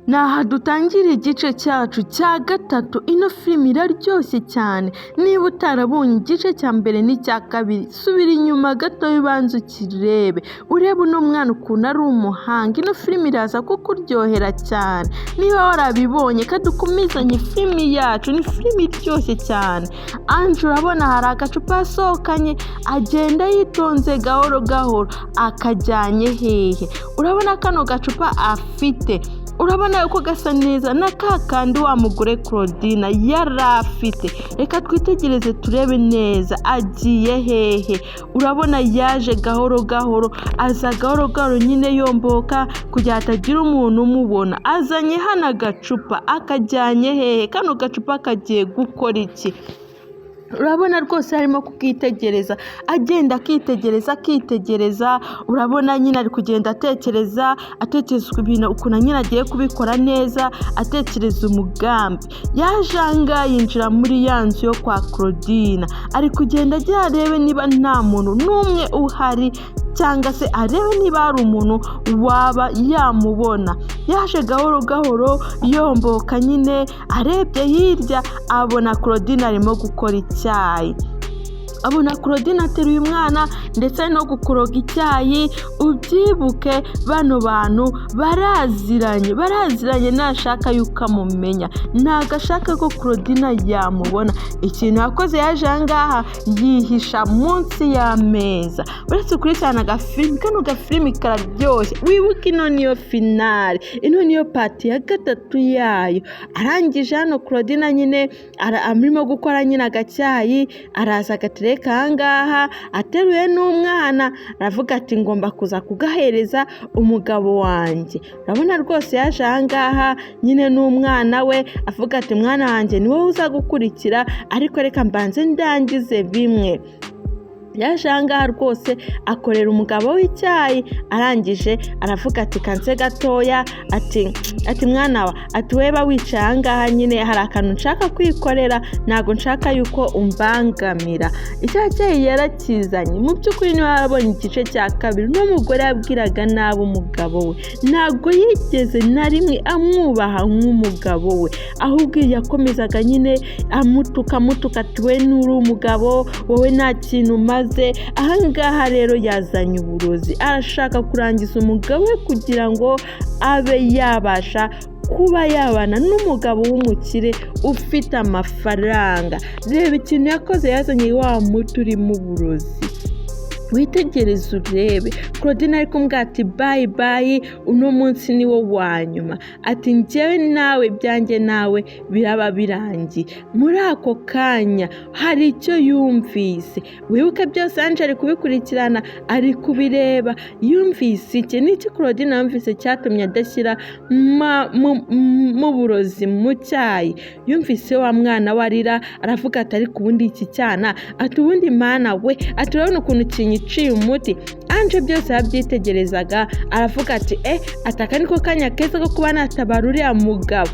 Naha dutangira igice cyacu cya gatatu. Ino filime iraryoshye cyane. Niba utarabonye igice cya mbere n'icya kabiri, subira inyuma gato ubanze ukirebe, urebe uno mwana ukuntu ari umuhanga. Ino filime iraza kukuryohera cyane. Niba warabibonye kadukomezanye filime yacu, ni filime iryoshye cyane. Anje urabona hari agacupa yasohokanye, agenda yitonze gahoro gahoro, akajyanye hehe. Urabona kano gacupa afite, urabona yuko gasa neza na kakandi wa mugore Claudine yari afite. Reka twitegereze turebe neza agiye hehe. Urabona yaje gahoro gahoro, aza gahoro gahoro nyine yomboka kugira hatagira umuntu umubona. Azanye hano agacupa, akajyanye hehe. Kano gacupa kagiye gukora iki? Urabona rwose harimo kukitegereza, agenda akitegereza. Urabona nyine ari kugenda atekereza ibintu ukuntu nyine agiye kubikora neza, atekereza umugambi. Yajanga yinjira muri ya nzu yo kwa Claudine, ari kugenda agira arebe niba nta muntu n'umwe uhari, cyangwa se arebe niba hari umuntu waba yamubona. Yaje gahoro gahoro yomboka nyine, arebye hirya abona Claudine arimo gukora icyayi. Abona Claudine ateruye umwana ndetse no gukoroga icyayi. Ubyibuke bano bantu baraziranye ntashaka yuko amumenya, ntago ashaka ko Claudine yamubona. Ikintu yakoze yaje ahangaha yihisha munsi y'ameza. Uretse ukurikirana agafilime, kano gafilime kararyoshye. Wibuke ino niyo finale, ino niyo pati ya gatatu yayo. Arangije hano Claudine nyine arimo gukora nyine agacyayi, araza agatereka ahangaha ateruye n'umwana, aravuga ati ngomba kuza kugahereza umugabo wanjye. Urabona rwose yaje ahangaha nyine n'umwana we, avuga ati mwana wanjye ni wowe uza gukurikira, ariko reka mbanze ndangize bimwe. Yaje ahangaha rwose akorera umugabo w'icyayi, arangije aravuga ati kanse gatoya, ati mwana wa, ati weba wicaye ahangaha nyine hari akantu nshaka kwikorera, ntago nshaka yuko umbangamira. Icya cyayi yarakizanye. Mu by'ukuri niba warabonye igice cya kabiri, n'umugore yabwiraga nabi umugabo we, ntago yigeze na rimwe amwubaha nk'umugabo we, ahubwo yakomezaga nyine amutuka ati we nturi umugabo, wowe nta kintu umaze. Ahangaha rero yazanye uburozi, arashaka kurangiza umugabo we kugira ngo abe yabasha kuba yabana n'umugabo w'umukire ufite amafaranga. Reba ikintu yakoze, yazanye wa muti urimo uburozi. Witegereze urebe. Claudine ari kumubwira ati bye, uno munsi ni wo wa nyuma. Ati njyewe nawe byanjye nawe biraba birangiye. Muri ako kanya hari icyo yumvise. Wibuke byose Anje ari kubikurikirana, ari kubireba. Yumvise iki? N'iki Claudine yumvise cyatumye adashyira mu burozi mu cyayi? Yumvise wa mwana warira, aravuga ati ariko ubundi iki cyana, ati ubundi mana we, ati urabona ukuntu iciye umuti. Anje byose yabyitegerezaga, aravuga ati ataka niko kanya keza ko kuba natabara uriya mugabo.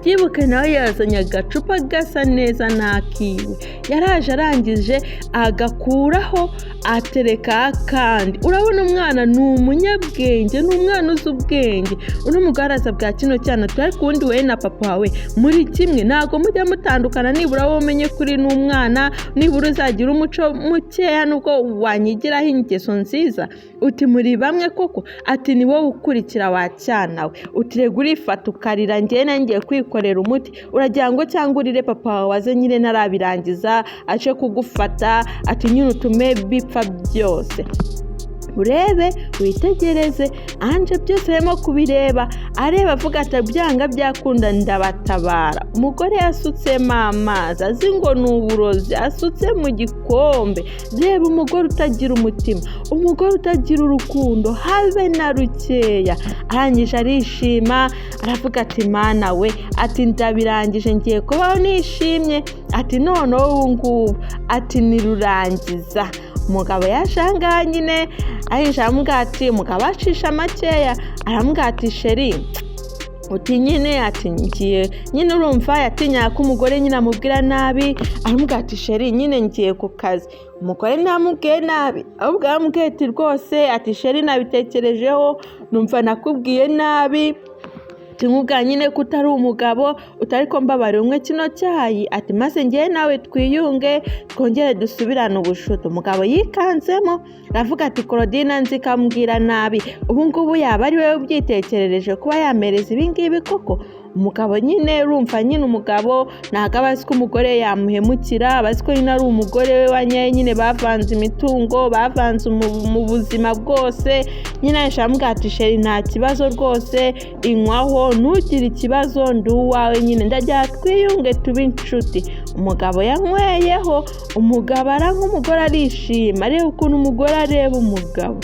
Byibuke nawe yazanye agacupa gasa neza n'akiwe. Yaraje arangije agakuraho atereka kandi. Urabona umwana ni umunyabwenge, ni umwana uzi ubwenge. Uno mugaraza bwa kino cyana twari kundi we na papa wawe muri kimwe, ntago mujya mutandukana. Nibura wowe umenye kuri n'umwana, nibura uzagira umuco mukeya nubwo wanyigiraho ingeso nziza. Uti muri bamwe koko, ati ni wowe ukurikira wa cyana we, utirega urifata ukarira, njye nangiye kwikorera umuti. Uragira ngo cyangwa urire papa wawe waze nyine narabirangiza aje kugufata, ati nyine utume bipfa byose. Urebe witegereze. Anje byose arimo kubireba, areba avuga ati byanga byakunda ndabatabara. Umugore yasutsemo amazi azi ngo ni uburozi, asutse mu gikombe. Reba umugore utagira umutima, umugore utagira urukundo habe na rukeya. Arangije arishima, aravuga ati mana we, ati ndabirangije ngiye kubaho nishimye. Ati none ubu ngubu, ati nirurangiza. Umugabo yashangaha nyine ahinja aramubwira ati, umugabo acisha makeya, aramubwira ati sheri, uti nyine, ati ngiye nyine, urumva yatinya ko umugore nyine amubwira nabi. Aramubwira ati sheri nyine ngiye ku kazi. Umugore ntamubwiye nabi, ahubwo aramubwira ati rwose, ati sheri nabitekerejeho, numva nakubwiye nabi, nkubwa nyine ko utari umugabo utari ko mbabare umwe kino cyayi ati maze ngewe nawe twiyunge twongere dusubirane ubushuti. Umugabo yikanzemo aravuga ati Claudine nzi kambwira nabi ubu ngubu yaba ari wewe ubyitekerereje kuba yamereza ibi ngibi koko. Umugabo nyine urumva nyine umugabo ntago abazi ko umugore yamuhemukira, abazi ko nyine ari umugore we wanyaye nyine bavanze imitungo bavanze mu buzima bwose. Nyine yashamubwira ati sheri nta kibazo rwose inywaho ntugire ikibazo ndi uwawe nyine ndajya twiyunge tube inshuti. Umugabo yanyweyeho, umugabo nk'umugore arishima areba ukuntu umugore areba umugabo.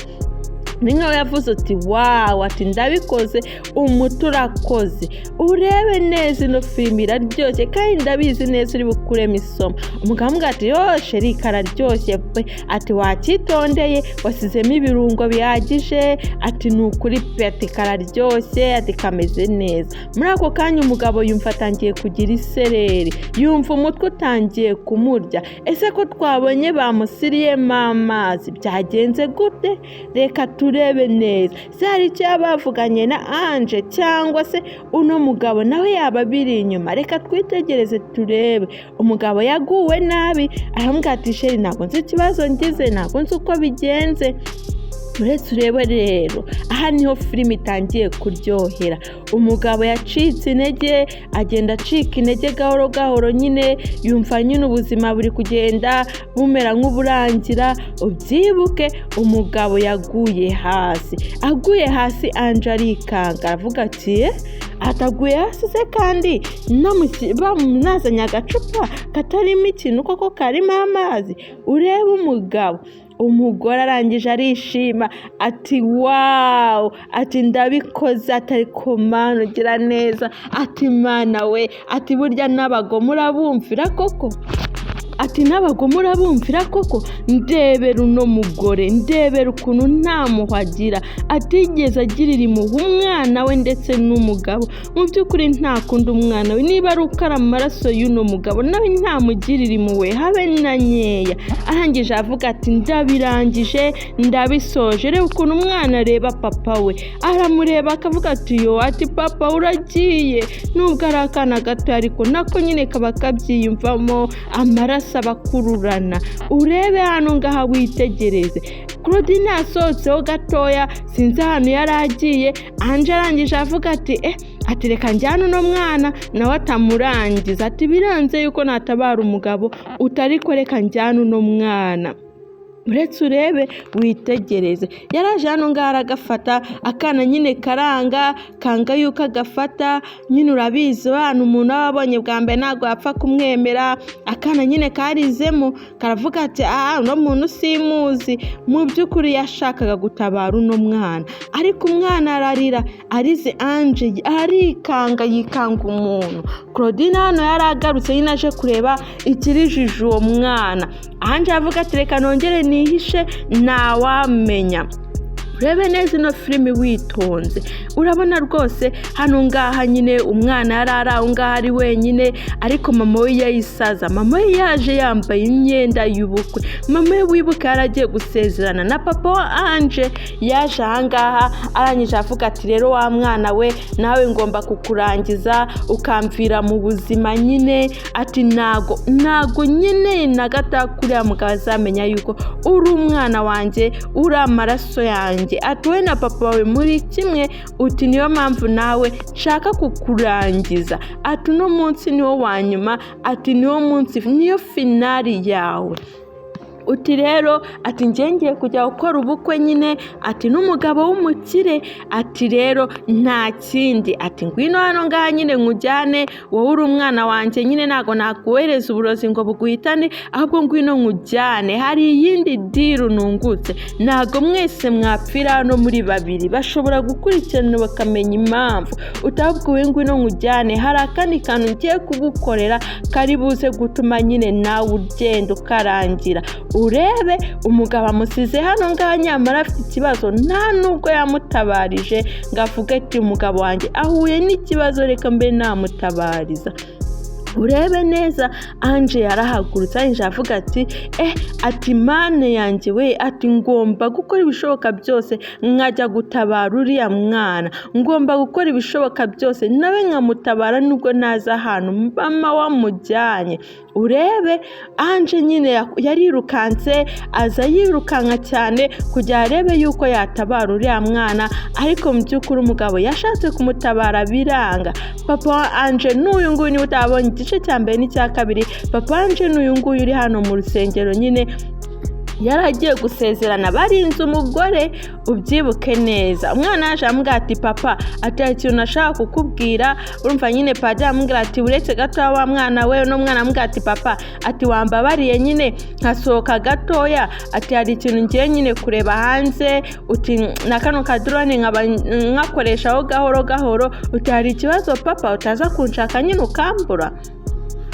Ninkawe yavuze ati wawu ati ndabikoze umuti urakoze. Urebe neza ino filimi iraryoshye kandi ndabizi neza uri bukuremo isomo. Umugabo amubwira ati yo sheri kararyoshye pe, ati wakitondeye wasizemo ibirungo bihagije, ati ni ukuri pe, ati kararyoshye, ati kameze neza. Muri ako kanya umugabo yumva atangiye kugira isereri, yumva umutwe utangiye kumurya. Ese ko twabonye bamusiriyemo amazi byagenze gute? Reka turebe neza se hari icyo bavuganye na Ange cyangwa se uno mugabo nawe yaba biri inyuma. Reka twitegereze turebe. Umugabo yaguwe nabi aramubwira ati sheri ntabwo nzi ikibazo ngize, ntabwo nzi uko bigenze. Uretse urebe rero aha niho filimi itangiye kuryohera. Umugabo yacitse intege, agenda acika intege gahoro gahoro, nyine yumva nyine ubuzima buri kugenda bumera nk'uburangira. Ubyibuke umugabo yaguye hasi, aguye hasi Ange arikanga aravuga ati ataguye hasi se kandi bamunazanye agacupa katarimo ikintu koko karimo amazi. Urebe umugabo, umugore arangije arishima ati wawu ati ndabikoze, atari komana ugira neza, ati mana we, ati burya n'abagome urabumvira koko, ati n'abagome urabumvira koko. Ndebera uno mugore, ndebera ukuntu nta muhagira, atigeze agirira impuhwe umwana we ndetse n'umugabo. Mu by'ukuri ntakunda umwana we, niba ari ukara amaraso y'uno mugabo nawe ntamugirira impuhwe habe na nkeya. Arangije avuga ati ndabirangije ndabisoje. Reba ukuntu umwana areba papa we, aramureba akavuga ati yo, ati papa uragiye. Nubwo ari akana gato ariko nako nyine kaba kabyiyumvamo, amaraso abakururana. Urebe hano ngaha witegereze, Claudine yasohotseho gatoya sinzi ahantu yari agiye. Ange arangije avuga ati ati reka njyane uno mwana nawe atamurangiza, ati biranze yuko natabara umugabo utari ko reka njyane uno mwana. Uretse urebe witegereze, yaraje hano ngaha aragafata akana nyine kanga yuko agafata. Nyine urabizi abantu umuntu aba abonye bwa mbere ntabwo yapfa kumwemera. Akana nyine karizemo karavuga ati uno muntu simuzi. Mu by'ukuri yashakaga gutabara uno mwana ariko umwana ararira arize Ange arikanga yikanga umuntu. Claudine hano yari agarutse nyine aje kureba ikirijije uwo mwana. Ange avuga ati reka nongere nihishe ntawamenya. Urebe neza ino filimi witonze, urabona rwose hano ngaha nyine umwana yari ari aho ngaha ari wenyine, ariko mama we yayisaza. Mama we yaje yambaye imyenda y'ubukwe. Mama we wibuka yaragiye gusezerana na papa wa Ange. Yaje aha ngaha arangije avuga ati rero wa mwana we nawe ngomba kukurangiza ukamvira mu buzima nyine. Ati nago nyine na gato kuriya mugabo azamenya yuko uri umwana wanjye, uri amaraso yanjye. Ati we na papa wawe muri kimwe, uti niyo mpamvu nawe nshaka kukurangiza. Ati uno munsi niwo wa nyuma, ati niwo munsi niyo finali yawe. Uti rero ati ngiye kujya gukora ubukwe nyine, ati n'umugabo w'umukire. Ati rero nta kindi, ati ngwino hano ngaha nyine nkujyane, wowe uri umwana wanjye nyine ntago nakuhereza uburozi ngo buguhitane, ahubwo ngwino nkujyane, hari iyindi diru nungutse. Ntago mwese mwapfira hano muri babiri, bashobora gukurikirana bakamenya impamvu. Utabwiwe ngwino nkujyane, hari akandi kantu ngiye kugukorera kari buze gutuma nyine nawe ugenda ukarangira. Urebe umugabo amusize hano ngaha nyamara afite ikibazo, nta nubwo yamutabarije ngo avuge ati umugabo wanjye ahuye n'ikibazo reka mbe namutabariza. urebe neza. Ange yarahagurutse arangije avuga ati mane yanjye we, ati ngomba gukora ibishoboka byose nkajya gutabara uriya mwana, ngomba gukora ibishoboka byose nawe nkamutabara nubwo naza ahantu mama wamujyanye. Urebe Ange nyine yarirukanse, aza yirukanka cyane kugira arebe yuko yatabara uriya mwana, ariko mu by'ukuri umugabo yashatse kumutabara biranga. Papa wa Ange n'uyu nguyu niwe utabonye igice cya mbere n'icya kabiri. Papa Ange n'uyu nguyu uri hano mu rusengero nyine yaragiye gusezerana barinze umugore, ubyibuke neza. Umwana yaje amubwira ati papa, ati ikintu nashaka kukubwira. Urumva nyine padiri amubwira ati uretse gatoya wa mwana we, no mwana amubwira ati papa, ati wambabariye nyine nkasohoka gatoya, ati hari ikintu ngiye nyine kureba hanze, uti na kano kadrone nkaba nkakoreshaho gahoro gahoro, uti hari ikibazo papa utaza kunshaka nyine ukambura.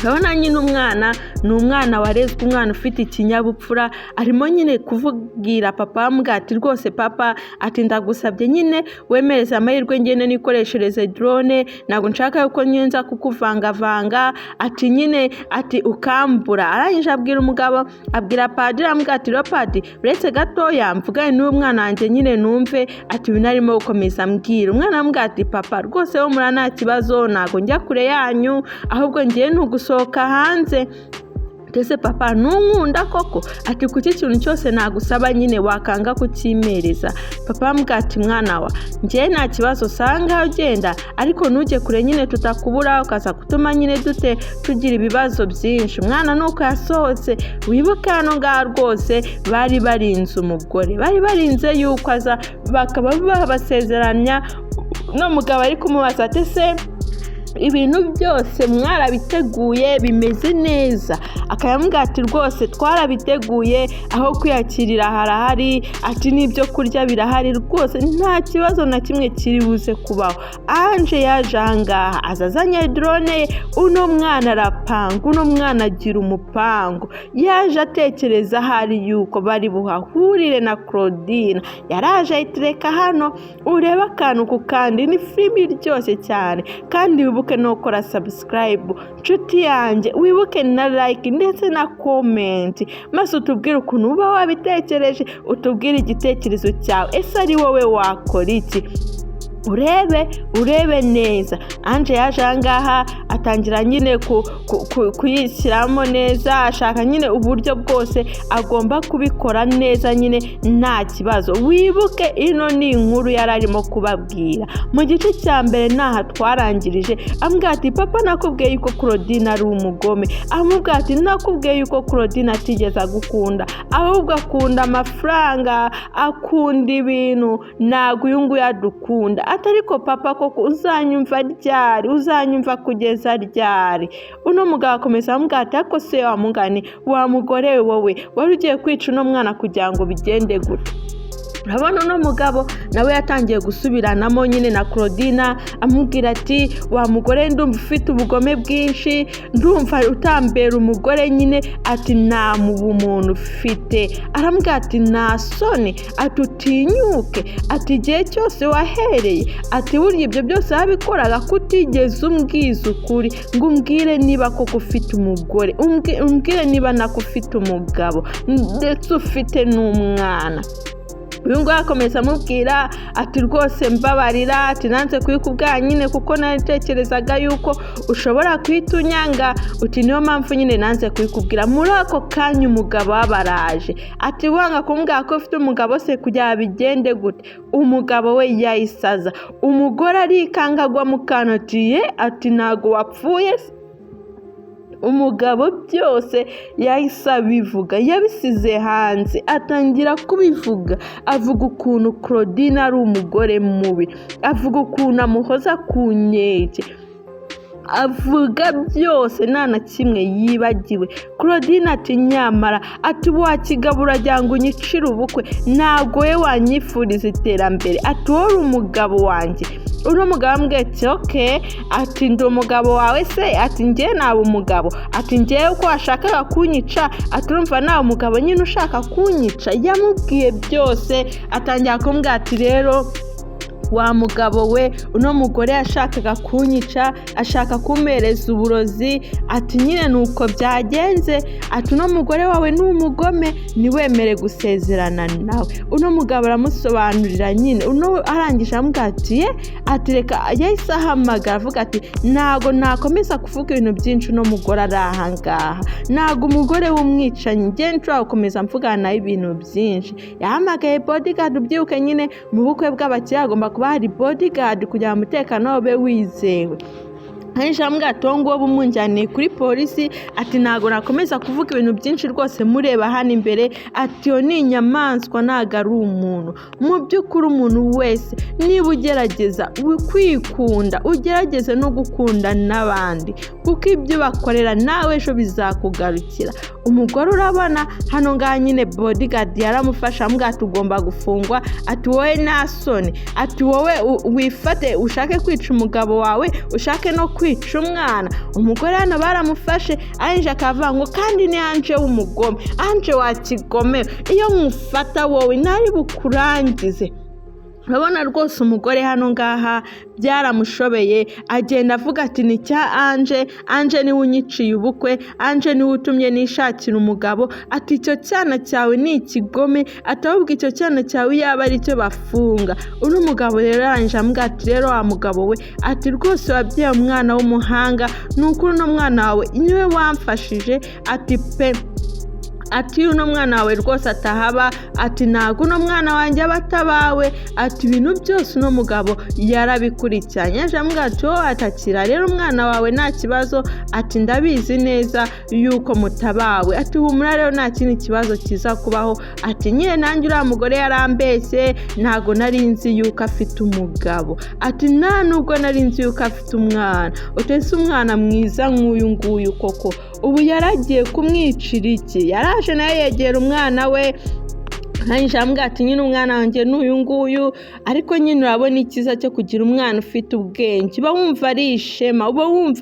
Urabona nyine umwana ni umwana warezwe, umwana ufite ikinyabupfura, arimo nyine kuvugira papa amubwira ati rwose papa, ati ndagusabye nyine wemereze amahirwe ngene nikoreshereze drone, ntabwo nshaka yuko nyenza kukuvangavanga, ati nyine ati ukambura. Arangije abwira umugabo, abwira padiri amubwira ati padi uretse gatoya mvugane n'uwo mwana wanjye nyine numve, ati binarimo gukomeza mbwira. Umwana amubwira ati papa rwose wo mura nta kibazo, ntabwo njya kure yanyu, ahubwo ngiye ntugusohoka hanze. Ndetse papa nunkunda koko, ati kuki ikintu cyose nagusaba nyine wakanga kukimereza. Papa amubwira ati mwana wa njye nta kibazo, sanga ugenda ariko ntujye kure nyine tutakubura ukaza kutuma nyine tugira ibibazo byinshi. Umwana nuko yasohotse, wibuka hano ngaha rwose bari barinze umugore, bari barinze yuko aza, bakaba babasezeranya. No mugabo ari kumubaza ati se ibintu byose mwarabiteguye bimeze neza? Akayamubwira ati rwose twarabiteguye, aho kwiyakirira harahari, ati n'ibyo kurya birahari, rwose nta kibazo na kimwe kiri buze kubaho. Ange yaje ahangaha azazanye drone, uno mwana arapanga, uno mwana agira umupango, yaje atekereza hari yuko bari buhahurire na Claudine. Yaraje ayitereka hano, ureba akantu ku kandi, ni filimi iryoshye cyane. Kandi wibuke no gukora subscribe nshuti yanjye, wibuke na like ndetse na comment, maze utubwire ukuntu uba wabitekereje, utubwire igitekerezo cyawe, ese ari wowe wakora iki? urebe neza. Ange yaje ahangaha atangira nyine kuyishyiramo neza, ashaka nyine uburyo bwose agomba kubikora neza nyine nta kibazo. Wibuke ino ni inkuru yari arimo kubabwira mu gice cya mbere, naha twarangirije. Amubwira ati papa nakubwiye yuko Claudine ari umugome, amubwira ati nakubwiye yuko Claudine atigeze agukunda, ahubwo akunda amafaranga, akunda ibintu, ntabwo uyu nguyu adukunda. Atariko papa koko uzanyumva ryari, uzanyumva kugeza ryari? Uno mugabo akomeza amubwira ati ariko se wa mugani wa mugore wowe wari ugiye kwica uno mwana kugira ngo bigende gute? Urabona uno mugabo nawe yatangiye gusubiranamo nyine na Claudine, amubwira ati wa mugore ndumva ufite ubugome bwinshi, ndumva utambera umugore nyine, ati nta umuntu ufite. Aramubwira ati nta soni, ati utinyuke, ati igihe cyose wahereye, ati burya ibyo byose wabikoraga kutigeze umbwiza ukuri ngo umbwire niba koko ufite umugore, umbwire niba nako ufite umugabo ndetse ufite n'umwana. Uyu nguyu akomeza amubwira ati rwose mbabarira, ati nanze kubikubwira nyine kuko naritekerezaga yuko ushobora kwitunyanga, uti niyo mpamvu nyine nanze kubikubwira. Muri ako kanya umugabo wabaraje, ati wanga kumbwira ko ufite umugabo se kugira bigende gute? Umugabo we yayisaza, umugore arikangagwa mu kantu, ati ntago wapfuye. Umugabo byose yahise abivuga, yabisize hanze, atangira kubivuga, avuga ukuntu Claudine ari umugore mubi, avuga ukuntu amuhoza ku nkeke, avuga byose nta na kimwe yibagiwe. Claudine ati nyamara, ati wakigabura uragira ngo unyicire ubukwe, ntabwo we wanyifuriza iterambere, ati wowe umugabo wanjye. Uno mugabo ambwiye ati okay, ati ndi umugabo wawe se? Ati njye nawe umugabo, ati njyewe uko washakaga kunyica, ati urumva nawe umugabo nyine ushaka kunyica. Yamubwiye byose, atangira kumbwira ati rero wa mugabo we uno mugore yashakaga kunyica, ashaka kumpereza uburozi, ati nyine nuko byagenze, ati uno mugore wawe ni umugome, ntiwemere gusezerana nawe. Uno mugabo aramusobanurira nyine, uno arangije amubwira ati reka, yahise ahamagara avuga ati ntago nakomeza kuvuga ibintu byinshi, uno mugore ari ahangaha, ntago umugore w'umwicanyi njye nshobora gukomeza mvugana nawe ibintu byinshi. Yahamagaye bodyguard, ubyibuke nyine mu bukwe bw'abakiriya hagomba kuba hari bodyguard kugira ngo umutekano ube wizewe. Hamwe ngo bumunjyaniye kuri polisi, ati ntago nakomeza kuvuga ibintu byinshi rwose mureba hano imbere, ati yo ni inyamaswa ntago ari umuntu. Mu by'ukuri umuntu wese niba ugerageza kwikunda, ugerageze no gukunda n'abandi, kuko ibyo bakorera nawe ejo bizakugarukira. Umugore urabona hano ngaha nyine bodyguard yaramufasha, amubwira ati ugomba gufungwa, ati wowe nta soni, ati wowe wifate ushake kwica umugabo wawe, ushake no kwica umwana. Umugore hano baramufashe arangije akavuga ngo kandi ni Anje w'umugome, Anje wa kigome, iyo nkufata wowe ntari bukurangize. Urabona rwose umugore hano ngaha byaramushobeye, agenda avuga ati ni cya Anje niwe unyiciye ubukwe, Anje niwe utumye nishakira umugabo, ati icyo cyana cyawe ni ikigome, atahubwo icyo cyana cyawe yaba ari cyo bafunga. Uno mugabo rero arangije amubwira ati rero wa mugabo we, ati rwose wabyaye umwana w'umuhanga, ni ukuri uno mwana wawe niwe wamfashije, ati pe, ati uno mwana wawe rwose atahaba, ati ntago uno mwana wanjye aba atabawe, ati ibintu byose uno mugabo yarabikurikiranye. Aje amubwira ati wowe atakira rero umwana wawe nta kibazo, ati ndabizi neza yuko mutabawe, ati humura rero nta kindi kibazo kiza kubaho, ati nyine nanjye uriya mugore yarambeshye, ntago nari nzi yuko afite umugabo, ati nta nubwo nari nzi yuko afite umwana, utese umwana mwiza nk'uyu nguyu koko ubu yaragiye kumwicira iki? Yaraje nawe yegera umwana we, Njambwa ati nyine umwana wanjye n'uyu nguyu, ariko nyine urabona ikiza cyo kugira umwana ufite ubwenge, uba wumva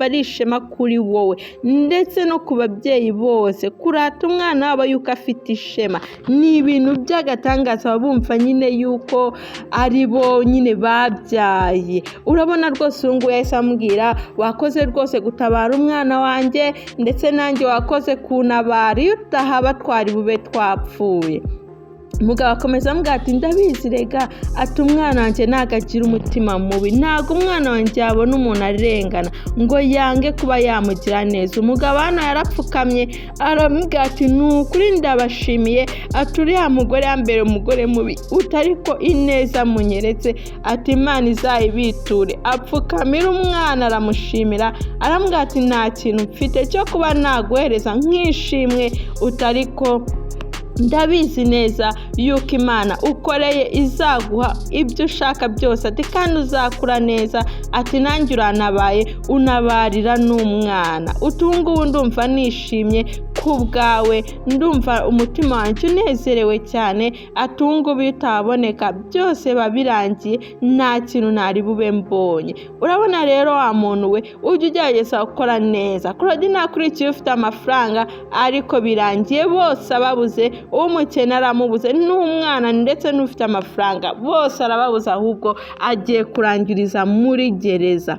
ari ishema kuri wowe ndetse no ku babyeyi bose. Kurata umwana wabo yuko afite ishema ni ibintu by'agatangaza, baba bumva nyine yuko ari bo nyine babyaye. Urabona rwose uyu nguyu yahise amubwira wakoze rwose gutabara umwana wanjye, ndetse nanjye wakoze kuntabara, iyo utahaba twari bube twapfuye. Umugabo akomeza amubwira ati ndabizi rega, ati umwana wanjye ntago agira umutima mubi, ntago umwana wanjye yabona umuntu arengana ngo yange kuba yamugira neza. Umugabo hano yarapfukamye aramubwira ati nukuri ndabashimiye, ati uriya mugore yambere umugore mubi, utariko ineza munyeretse, ati Imana izayibiture. Apfukamira umwana aramushimira, aramubwira ati nta kintu mfite cyo kuba naguhereza nk'ishimwe, utariko ndabizi neza yuko Imana ukoreye izaguha ibyo ushaka byose, ati kandi uzakura neza, ati nanjye uranabaye unabarira n'umwana. Utungubu ndumva nishimye ku bwawe, ndumva umutima wanjye unezerewe cyane, atungubu bitaboneka byose babirangiye, nta kintu ntari bube mbonye. Urabona rero wa muntu we ujye ugerageza gukora neza. Claudine akurikiye ufite amafaranga ariko birangiye bose ababuze, umukene aramubuze n'umwana ndetse n'ufite amafaranga bose arababuze, ahubwo agiye kurangiriza muri gereza.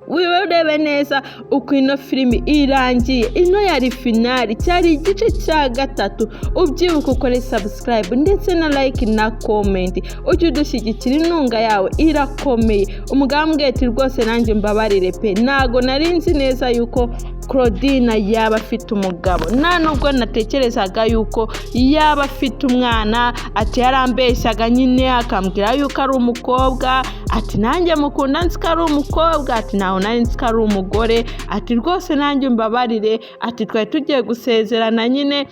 Wiwe urebe neza uko ino filimi irangiye, ino yari finali, cyari igice cya gatatu. Ubyibuka ukore subscribe ndetse na like na comment, ujye udushyigikira, inkunga yawe irakomeye. Umugambwe ati rwose nanjye mbabarire pe, ntago nari nzi neza yuko Claudine yaba afite umugabo, nta nubwo natekerezaga yuko yaba afite umwana, ati yarambeshyaga nyine akambwira yuko ari umukobwa, ati nanjye mukunda nzi ko ari umukobwa, ati naho nari nzi ko ari umugore, ati rwose nanjye mbabarire, ati twari tugiye gusezerana nyine,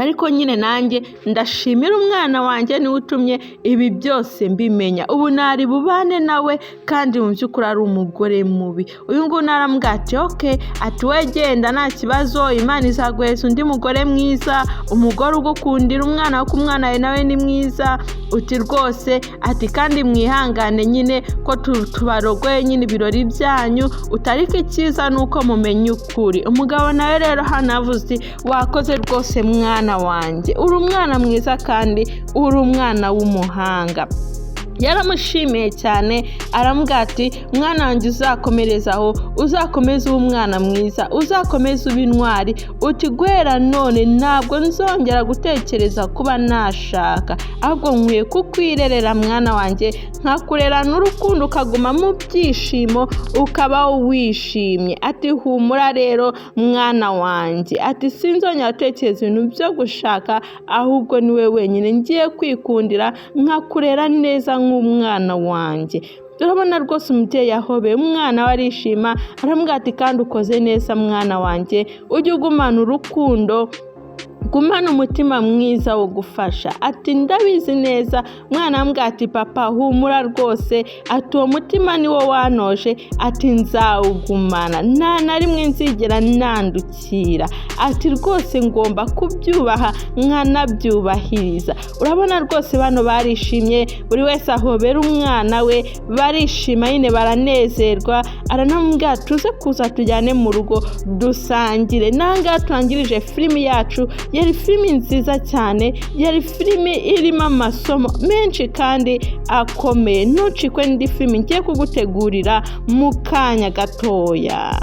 ariko nyine nanjye ndashimira umwana wanjye niwe utumye ibi byose mbimenya, ubu nari bubane nawe kandi mu by'ukuri ari umugore mubi. Uyu nguyu naramubwira ati okay, ati we genda nta kibazo, Imana izaguheza undi mugore mwiza, umugore ugukundira umwana wo kumwana we nawe ni mwiza, uti rwose, ati kandi mwihangane nyine ko tubarogoye nyine ibirori byanyu, utariko icyiza nuko mumenye ukuri. Umugabo nawe rero hanavuze wakoze rwose mwana wanjye, uri umwana mwiza kandi uri umwana w'umuhanga. yaramushimiye cyane aramubwira ati mwana wanjye uzakomerezaho, uzakomeze ube umwana mwiza, uzakomeze ube intwari, uti guhera none ntabwo nzongera gutekereza kuba nashaka, ahubwo nkwiye kukwirerera mwana wanjye, nkakurera n'urukundo ukaguma mu byishimo ukaba wishimye. Ati humura rero mwana wanjye, ati sinzongera gutekereza ibintu byo gushaka, ahubwo niwe wenyine ngiye kwikundira nkakurera neza nk'umwana wanjye. Turabona rwose umubyeyi yahobeye umwana we arishima, aramubwira ati kandi ukoze neza mwana wanjye, ujye ugumana urukundo, gumana umutima mwiza wo gufasha. Ati ndabizi neza. Mwana ambwira ati papa humura rwose, ati uwo mutima niwo wanoje, ati nzawugumana, nta na rimwe nzigera nandukira, ati rwose ngomba kubyubaha nkanabyubahiriza. Urabona rwose bano barishimye, buri wese ahobera umwana we, barishima nyine baranezerwa. Aranamubwira tuze kuza tujyane mu rugo dusangire. Nangaha turangirije filimi yacu, yari filimi nziza cyane, yari filimi irimo amasomo menshi kandi akomeye. Ntucikwe n'indi filimi ngiye kugutegurira mu kanya gatoya.